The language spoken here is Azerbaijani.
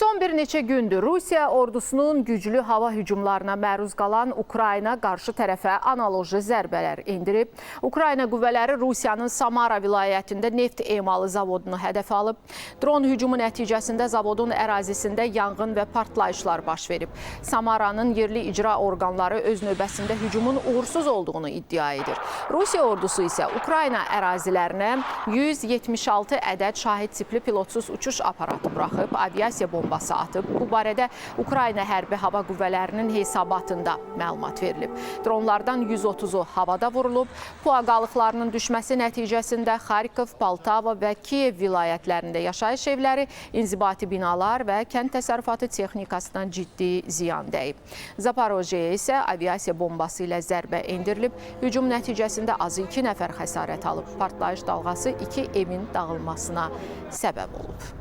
Son bir neçə gündür Rusiya ordusunun güclü hava hücumlarına məruz qalan Ukrayna qarşı tərəfə analoji zərbələr endirib. Ukrayna qüvvələri Rusiyanın Samara vilayətində neft emalı zavodunu hədəf alıb. Dron hücumu nəticəsində zavodun ərazisində yanğın və partlayışlar baş verib. Samaranın yerli icra orqanları öz növbəsində hücumun uğursuz olduğunu iddia edir. Rusiya ordusu isə Ukrayna ərazilərinə 176 ədəd şahid tipli pilotsuz uçuş aparatı buraxıb, aviasiya bombası atıb. Bu barədə Ukrayna Hərbi Hava Qüvvələrinin hesabatında məlumat verilib. Dronlardan 130-u havada vurulub. PUA qalıqlarının düşməsi nəticəsində Xarkov, Poltava və Kiyev vilayətlərində yaşayış evləri, inzibati binalar və kənd təsərrüfatı texnikasına ciddi ziyan dəyib. Zaporojyeyə isə aviasiya bombası ilə zərbə endirilib. Hücum nəticəsində azı 2 nəfər xəsarət alıb. Partlayış dalğası 2 evin dağılmasına səbəb olub.